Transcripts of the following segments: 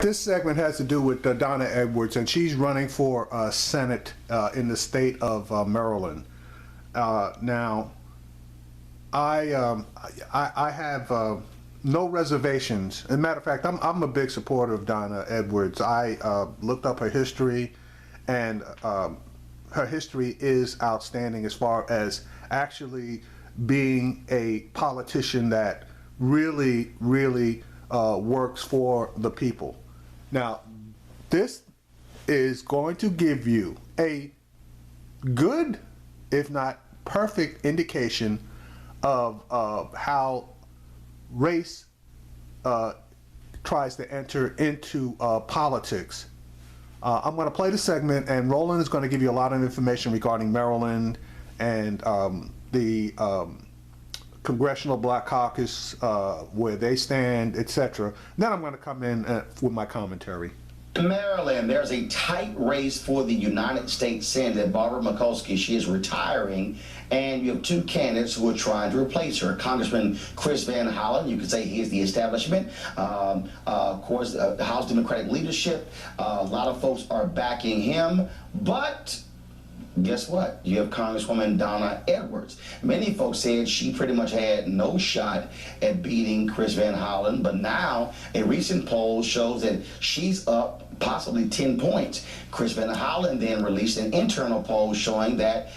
This segment has to do with Donna Edwards, and she's running for Senate in the state of Maryland. Now, I have no reservations. As a matter of fact, I'm a big supporter of Donna Edwards. I looked up her history, and her history is outstanding as far as actually being a politician that really, really works for the people. Now, this is going to give you a good, if not perfect, indication of how race tries to enter into politics. I'm going to play the segment, and Roland is going to give you a lot of information regarding Maryland and the Congressional Black Caucus, where they stand, etc. Then I'm going to come in with my commentary. In Maryland, there's a tight race for the United States Senate. Barbara Mikulski, she is retiring, and you have two candidates who are trying to replace her. Congressman Chris Van Hollen, you could say he is the establishment. Of course, the House Democratic leadership, a lot of folks are backing him, but guess what? You have Congresswoman Donna Edwards. Many folks said she pretty much had no shot at beating Chris Van Hollen, but now a recent poll shows that she's up possibly 10 points. Chris Van Hollen then released an internal poll showing that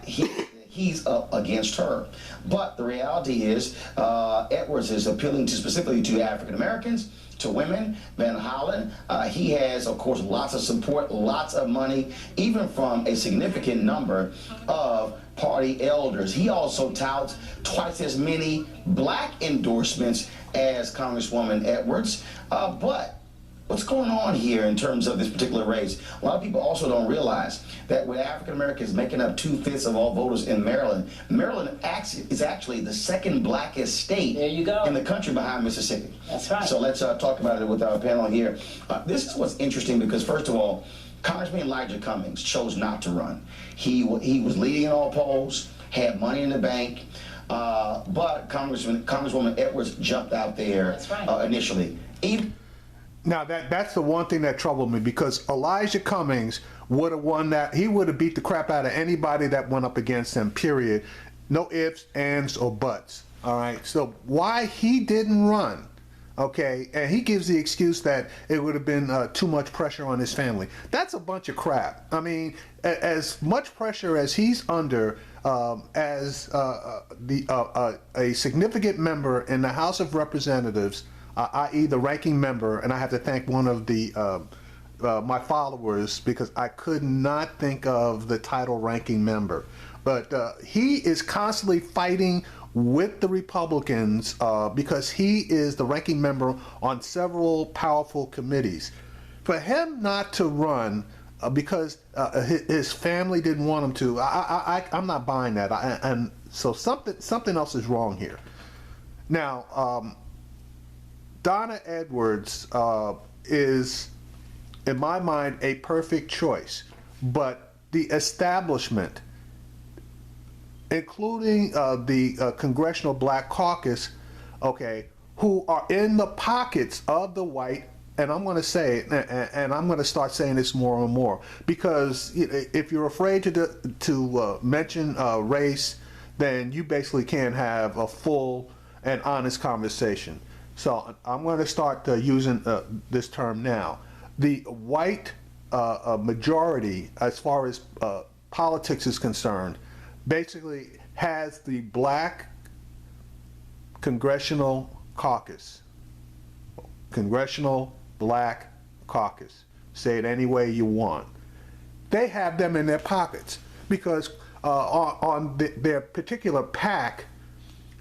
he's up against her. But the reality is Edwards is appealing specifically to African Americans, to women. Van Hollen, he has, of course, lots of support, lots of money, even from a significant number of party elders. He also touts twice as many black endorsements as Congresswoman Edwards. But what's going on here in terms of this particular race? A lot of people also don't realize that with African Americans making up 2/5 of all voters in Maryland, Maryland is actually the second blackest state in the country behind Mississippi. That's right. So let's talk about it with our panel here. This is what's interesting because, first of all, Congressman Elijah Cummings chose not to run. He was leading in all polls, had money in the bank, but Congresswoman Edwards jumped out there initially. Now that's the one thing that troubled me, because Elijah Cummings would have won that. He would have beat the crap out of anybody that went up against him, period. No ifs, ands, or buts. All right. So why he didn't run? Okay. And he gives the excuse that it would have been too much pressure on his family. That's a bunch of crap. I mean, as much pressure as he's under as a significant member in the House of Representatives, i.e. the ranking member, and I have to thank one of the my followers because I could not think of the title ranking member. But he is constantly fighting with the Republicans because he is the ranking member on several powerful committees. For him not to run because his family didn't want him to, I'm not buying that. And so something else is wrong here. Now, Donna Edwards is, in my mind, a perfect choice, but the establishment, including the Congressional Black Caucus, okay, who are in the pockets of the white, and I'm going to say it, and I'm going to start saying this more and more, because if you're afraid to mention race, then you basically can't have a full and honest conversation. So I'm going to start using this term now. The white majority, as far as politics is concerned, basically has the Black Congressional Caucus. Congressional Black Caucus. Say it any way you want. They have them in their pockets because on their particular PAC,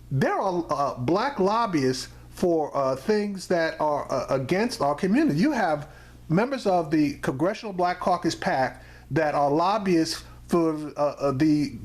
there are black lobbyists for things that are against our community. You have members of the Congressional Black Caucus PAC that are lobbyists for the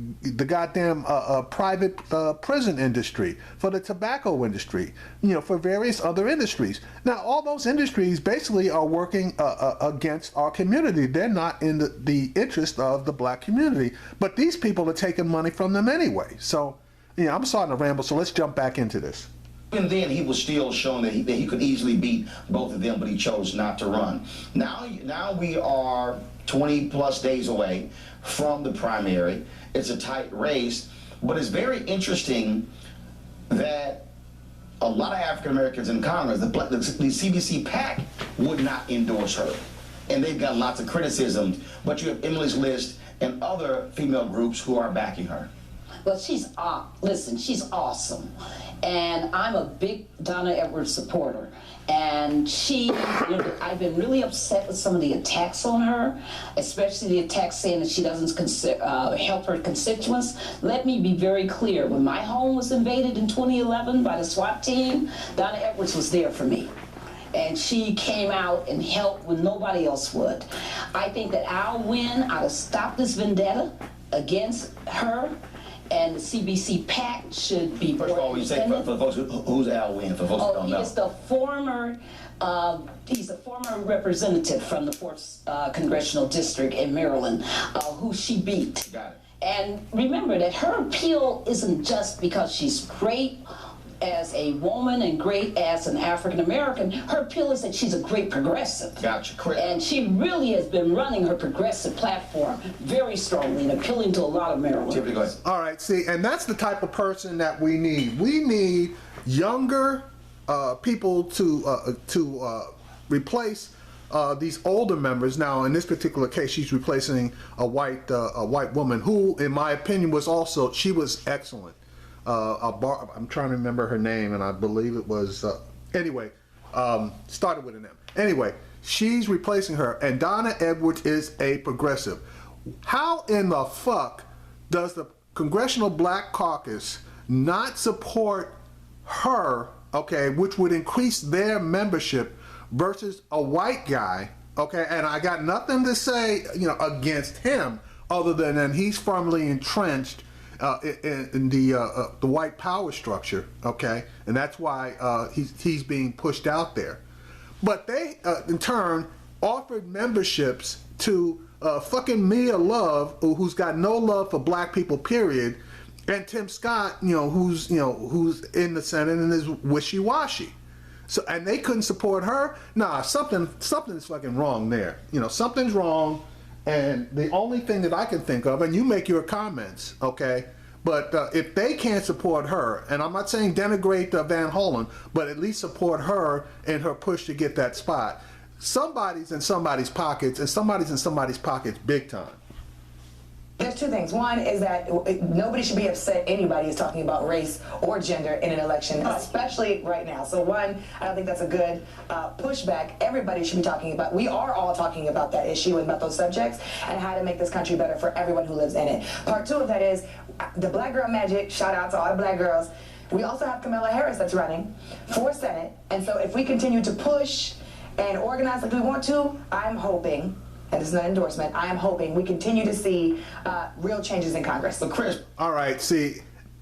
goddamn private prison industry, for the tobacco industry, for various other industries. Now, all those industries basically are working against our community. They're not in the interest of the black community, but these people are taking money from them anyway. So, I'm starting to ramble, so let's jump back into this. Even then, he was still showing that he could easily beat both of them, but he chose not to run. Now we are 20 plus days away from the primary. It's a tight race, but it's very interesting that a lot of African Americans in Congress, the CBC PAC would not endorse her. And they've got lots of criticisms, but you have Emily's List and other female groups who are backing her. Well, she's awesome. And I'm a big Donna Edwards supporter. And I've been really upset with some of the attacks on her, especially the attacks saying that she doesn't help her constituents. Let me be very clear. When my home was invaded in 2011 by the SWAT team, Donna Edwards was there for me. And she came out and helped when nobody else would. I think that our win ought to stop this vendetta against her. And the CBC PAC should be. First of all, you say for folks, who's Al Wynn? For folks who don't know. He's a former representative from the 4th Congressional District in Maryland, who she beat. Got it. And remember that her appeal isn't just because she's great as a woman and great as an African American. Her appeal is that she's a great progressive. Gotcha, Chris. And she really has been running her progressive platform very strongly and appealing to a lot of Marylanders. All right, see, and that's the type of person that we need. We need younger people to replace these older members. Now, in this particular case, she's replacing a white woman who, in my opinion, she was excellent. I'm trying to remember her name, and I believe it was, started with an M. Anyway, she's replacing her, and Donna Edwards is a progressive. How in the fuck does the Congressional Black Caucus not support her, okay, which would increase their membership versus a white guy, okay? And I got nothing to say, against him other than he's firmly entrenched in the white power structure, okay, and that's why he's being pushed out there. But they, in turn, offered memberships to fucking Mia Love, who's got no love for black people, period, and Tim Scott, who's in the Senate and is wishy-washy. So, and they couldn't support her. Nah, something's fucking wrong there. Something's wrong. And the only thing that I can think of, and you make your comments, okay, but if they can't support her, and I'm not saying denigrate Van Hollen, but at least support her in her push to get that spot, somebody's in somebody's pockets, and somebody's in somebody's pockets big time. There's two things. One is that nobody should be upset anybody is talking about race or gender in an election, especially right now. So one, I don't think that's a good pushback. Everybody should be talking about, we are all talking about that issue and about those subjects and how to make this country better for everyone who lives in it. Part two of that is the Black Girl Magic, shout out to all the black girls. We also have Kamala Harris that's running for Senate. And so if we continue to push and organize like we want to, I'm hoping, and this is an endorsement, I am hoping we continue to see real changes in Congress. But Chris. All right, see,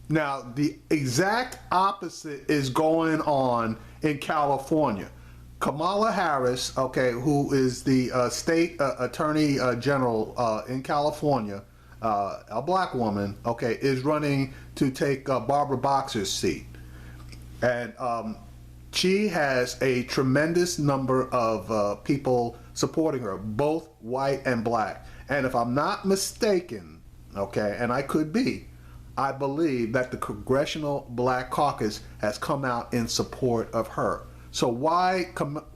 now the exact opposite is going on in California. Kamala Harris, okay, who is the state attorney general in California, a black woman, okay, is running to take Barbara Boxer's seat. And she has a tremendous number of people supporting her, both white and black. And if I'm not mistaken, okay, and I could be, I believe that the Congressional Black Caucus has come out in support of her. So why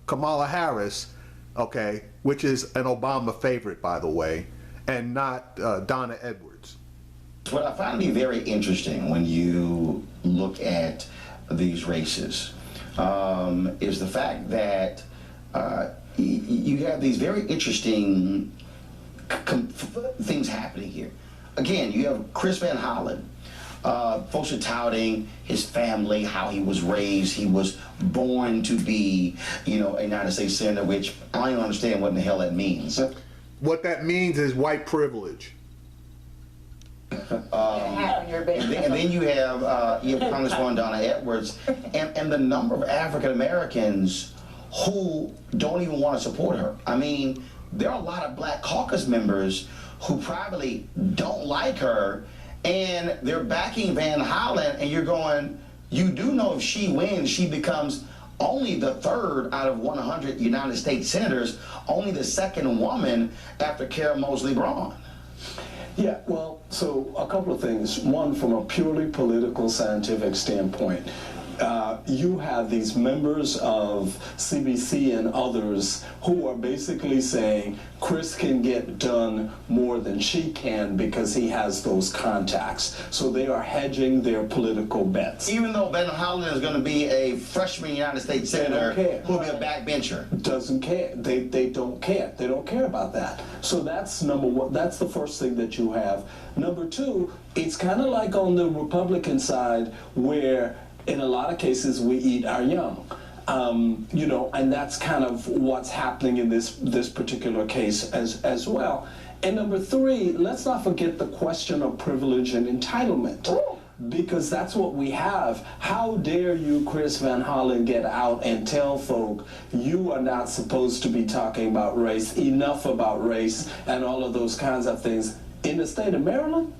Kamala Harris, okay, which is an Obama favorite, by the way, and not Donna Edwards? What I find to be very interesting when you look at these races is the fact that you have these very interesting things happening here. Again, you have Chris Van Hollen. Folks are touting his family, how he was raised. He was born to be, a United States Senator, which I don't even understand what in the hell that means. What that means is white privilege. And then you have Congresswoman Donna Edwards, and the number of African Americans who don't even want to support her. I mean, there are a lot of Black Caucus members who privately don't like her, and they're backing Van Hollen, and you're going, You do know if she wins, she becomes only the third out of 100 United States senators, only the second woman after Kara Mosley Braun. Yeah, well, so a couple of things. One, from a purely political, scientific standpoint, you have these members of CBC and others who are basically saying Chris can get done more than she can because he has those contacts. So they are hedging their political bets. Even though Van Hollen is going to be a freshman United States senator who will be a backbencher. Doesn't care. They don't care. They don't care about that. So that's number one. That's the first thing that you have. Number two, it's kind of like on the Republican side where in a lot of cases we eat our young. You know, and that's kind of what's happening in this particular case as well. And number three, let's not forget the question of privilege and entitlement. Because that's what we have. How dare you, Chris Van Hollen, get out and tell folk you are not supposed to be talking about race, enough about race, and all of those kinds of things in the state of Maryland?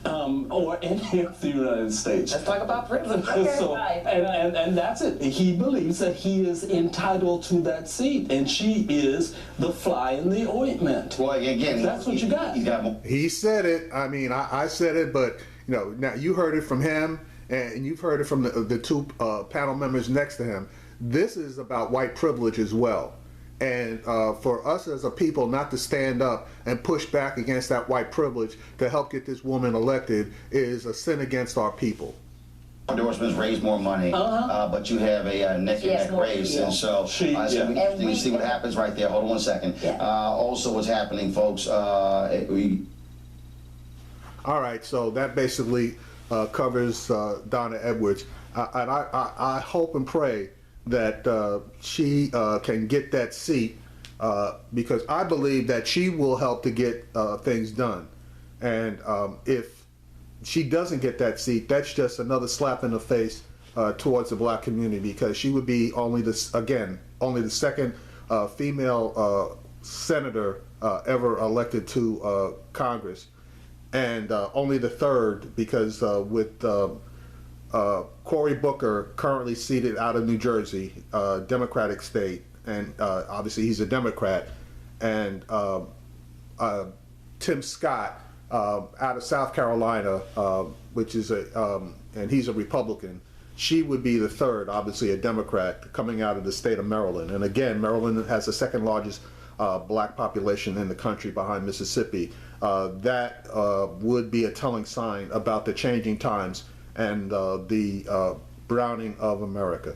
Or any of the United States. Let's talk about privilege. Okay. So, and that's it. He believes that he is entitled to that seat, and she is the fly in the ointment. Well, again, that's what you got. He said it. I mean, I said it, but you know, now you heard it from him, and you've heard it from the two panel members next to him. This is about white privilege as well. And for us as a people not to stand up and push back against that white privilege to help get this woman elected is a sin against our people. Endorsements raise more money, but you have a neck-and-neck race, and so it's going to be interesting to see what happens right there. Hold on 1 second. Also, what's happening, folks? All right, so that basically covers Donna Edwards, and I hope and pray that she can get that seat because I believe that she will help to get things done. And if she doesn't get that seat, that's just another slap in the face towards the black community, because she would be only the second female senator ever elected to Congress, and only the third because with Cory Booker, currently seated out of New Jersey, Democratic state, and obviously he's a Democrat, and Tim Scott out of South Carolina, which is and he's a Republican. She would be the third, obviously a Democrat, coming out of the state of Maryland. And again, Maryland has the second largest black population in the country behind Mississippi. That would be a telling sign about the changing times and the browning of America.